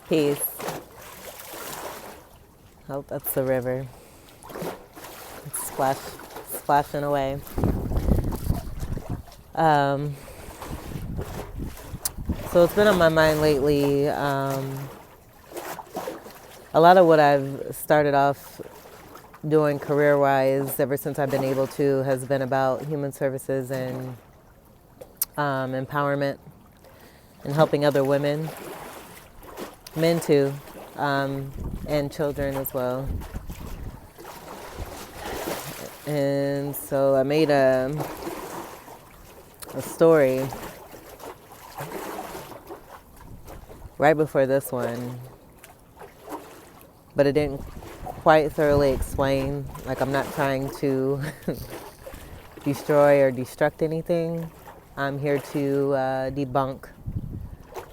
Peace. Oh, that's the river. It's splashing away. So it's been on my mind lately. A lot of what I've started off doing career-wise ever since I've been able to has been about human services and empowerment and helping other women, men too, and children as well. And so I made a story right before this one, but it didn't quite thoroughly explain. Like, I'm not trying to destroy or destruct anything. I'm here to debunk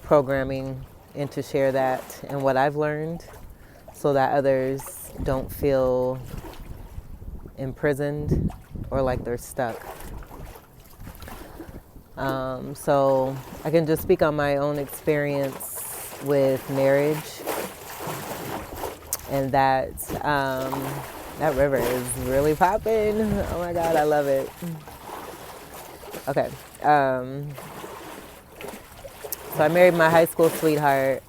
programming and to share that and what I've learned so that others don't feel imprisoned or like they're stuck. So I can just speak on my own experience with marriage, and that river is really popping. Oh my God, I love it. Okay. So I married my high school sweetheart,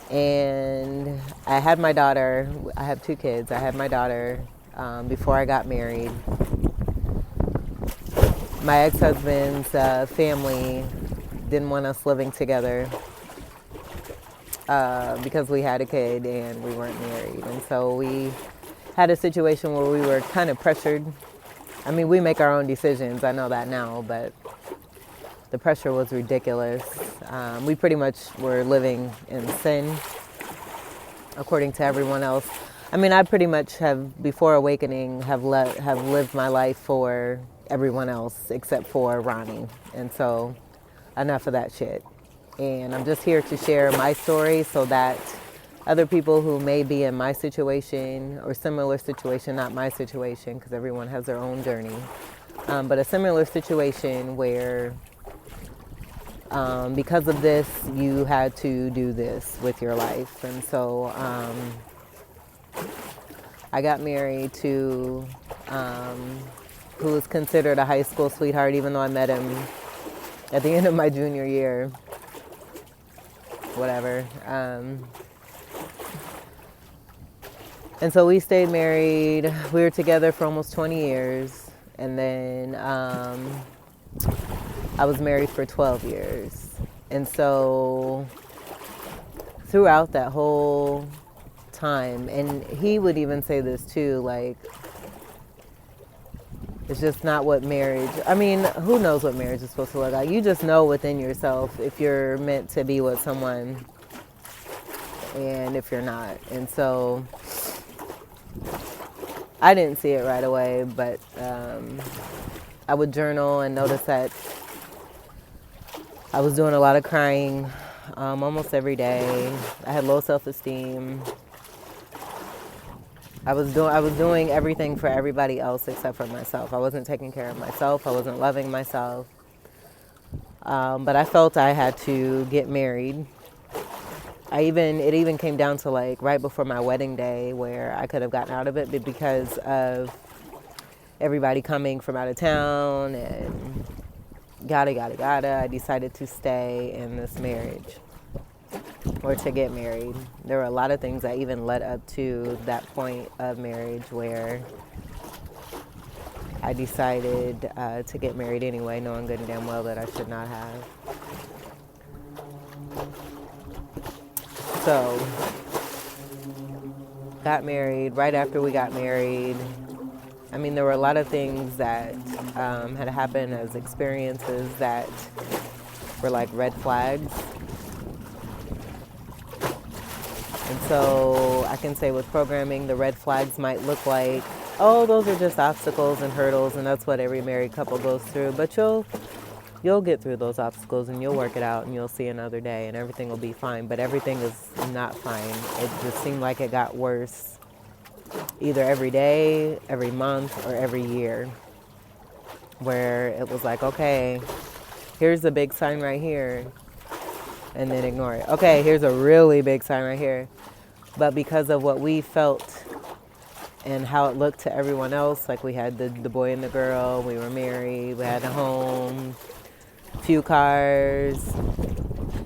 and I had my daughter. I have 2 kids. I had my daughter before I got married. My ex-husband's family didn't want us living together because we had a kid and we weren't married. And so we had a situation where we were kind of pressured. I mean, we make our own decisions. I know that now, but the pressure was ridiculous. We pretty much were living in sin, according to everyone else. I mean, I pretty much have, before awakening, have lived my life for everyone else except for Ronnie. And so enough of that shit. And I'm just here to share my story so that other people who may be in my situation or similar situation, not my situation because everyone has their own journey, but a similar situation where because of this, you had to do this with your life. And so I got married to who was considered a high school sweetheart, even though I met him at the end of my junior year. Whatever. And so we stayed married. We were together for almost 20 years. And then I was married for 12 years. And so throughout that whole time, and he would even say this too, like, it's just not what marriage, I mean, who knows what marriage is supposed to look like? You just know within yourself if you're meant to be with someone and if you're not. And so I didn't see it right away, but I would journal and notice that I was doing a lot of crying almost every day. I had low self-esteem. I was doing everything for everybody else except for myself. I wasn't taking care of myself. I wasn't loving myself. But I felt I had to get married. It even came down to like right before my wedding day where I could have gotten out of it, but because of everybody coming from out of town and I decided to stay in this marriage. Or to get married. There were a lot of things that even led up to that point of marriage where I decided to get married anyway, knowing good and damn well that I should not have. So, got married. Right after we got married, I mean, there were a lot of things that had happened as experiences that were like red flags. And so I can say with programming, the red flags might look like, oh, those are just obstacles and hurdles, and that's what every married couple goes through. But you'll get through those obstacles and you'll work it out and you'll see another day and everything will be fine. But everything is not fine. It just seemed like it got worse either every day, every month, or every year, where it was like, okay, here's the big sign right here. and then ignore it. Okay, here's a really big sign right here. But because of what we felt and how it looked to everyone else, like we had the boy and the girl, we were married, we had a home, few cars,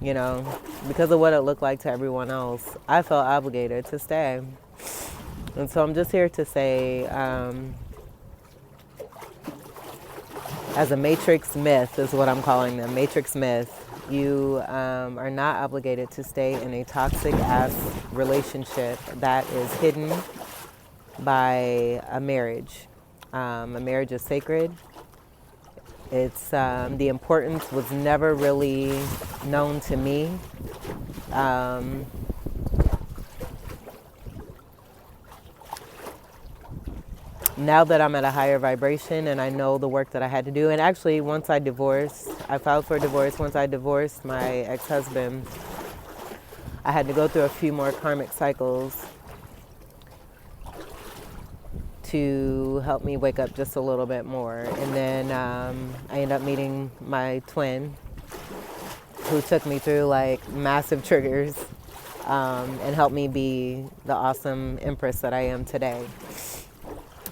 you know, because of what it looked like to everyone else, I felt obligated to stay. And so I'm just here to say, as a matrix myth is what I'm calling them, matrix myth, you are not obligated to stay in a toxic ass relationship that is hidden by a marriage. A marriage is sacred. It's the importance was never really known to me. Now that I'm at a higher vibration and I know the work that I had to do, and actually once I filed for divorce. Once I divorced my ex-husband, I had to go through a few more karmic cycles to help me wake up just a little bit more. And then I ended up meeting my twin, who took me through like massive triggers and helped me be the awesome empress that I am today.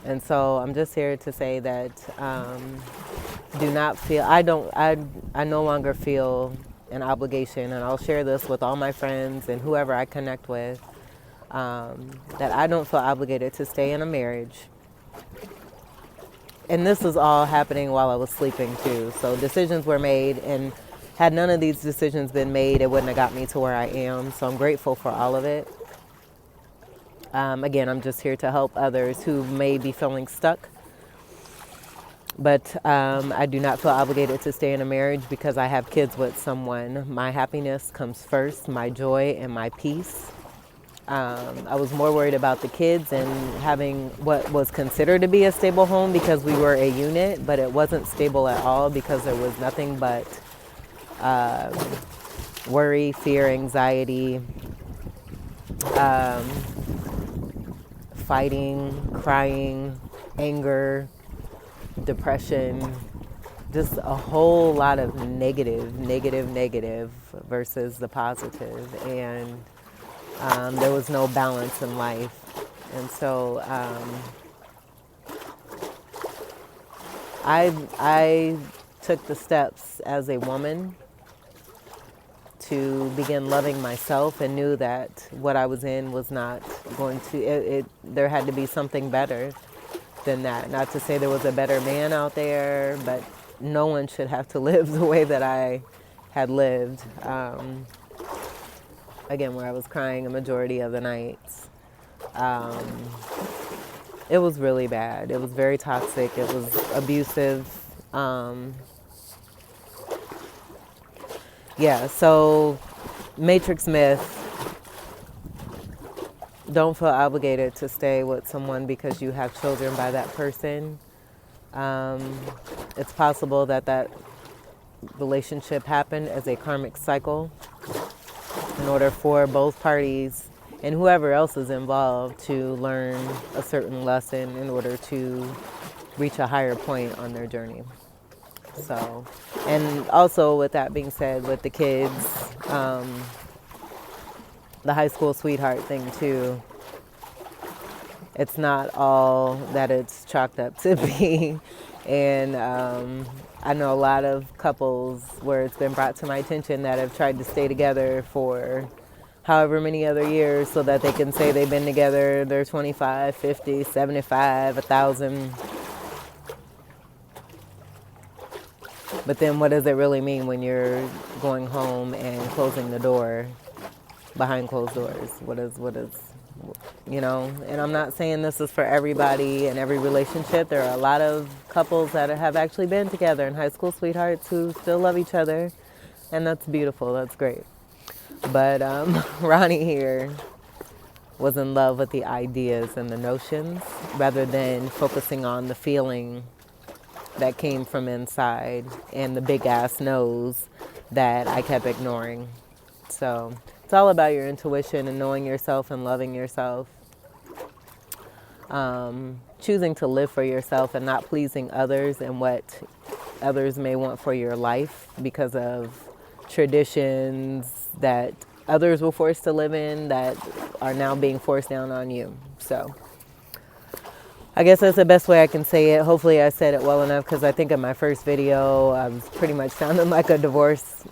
And so I'm just here to say that do not feel, I no longer feel an obligation, and I'll share this with all my friends and whoever I connect with, that I don't feel obligated to stay in a marriage. And this is all happening while I was sleeping too. So decisions were made, and had none of these decisions been made, it wouldn't have got me to where I am. So I'm grateful for all of it. Again, I'm just here to help others who may be feeling stuck. But I do not feel obligated to stay in a marriage because I have kids with someone. My happiness comes first, my joy and my peace. I was more worried about the kids and having what was considered to be a stable home because we were a unit, but it wasn't stable at all because there was nothing but worry, fear, anxiety, fighting, crying, anger, depression, just a whole lot of negative versus the positive. And there was no balance in life. And so I took the steps as a woman to begin loving myself, and knew that what I was in was not going to, there had to be something better than that. Not to say there was a better man out there, but no one should have to live the way that I had lived. Again, where I was crying a majority of the nights. It was really bad. It was very toxic. It was abusive. Yeah, so Matrix myth, don't feel obligated to stay with someone because you have children by that person. It's possible that that relationship happened as a karmic cycle in order for both parties and whoever else is involved to learn a certain lesson in order to reach a higher point on their journey. So, and also with that being said, with the kids, the high school sweetheart thing too, it's not all that it's chalked up to be. And I know a lot of couples where it's been brought to my attention that have tried to stay together for however many other years so that they can say they've been together, they're 25, 50, 75, 1,000. But then what does it really mean when you're going home and closing the door behind closed doors? What is, you know? And I'm not saying this is for everybody and every relationship. There are a lot of couples that have actually been together and high school sweethearts who still love each other. And that's beautiful. That's great. But Ronnie here was in love with the ideas and the notions rather than focusing on the feeling that came from inside and the big ass nose that I kept ignoring. So it's all about your intuition and knowing yourself and loving yourself. Choosing to live for yourself and not pleasing others and what others may want for your life because of traditions, that others were forced to live in that are now being forced down on you. So I guess that's the best way I can say it. Hopefully I said it well enough, because I think in my first video I was pretty much sounding like a divorce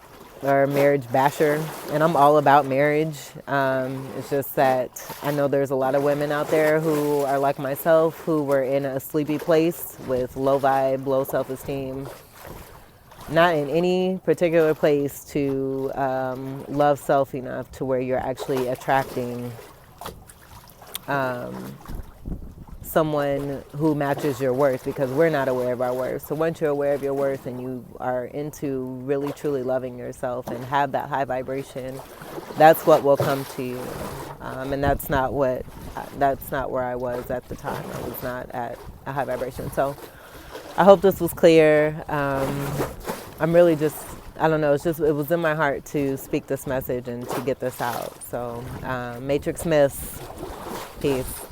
or marriage basher, and I'm all about marriage. It's just that I know there's a lot of women out there who are like myself, who were in a sleepy place with low vibe, low self-esteem, not in any particular place to love self enough to where you're actually attracting someone who matches your worth, because we're not aware of our worth. So once you're aware of your worth and you are into really truly loving yourself and have that high vibration, that's what will come to you. And that's not where I was at the time. I was not at a high vibration. So I hope this was clear. I'm really just, I don't know, it was in my heart to speak this message and to get this out. So MatrixMyth, peace.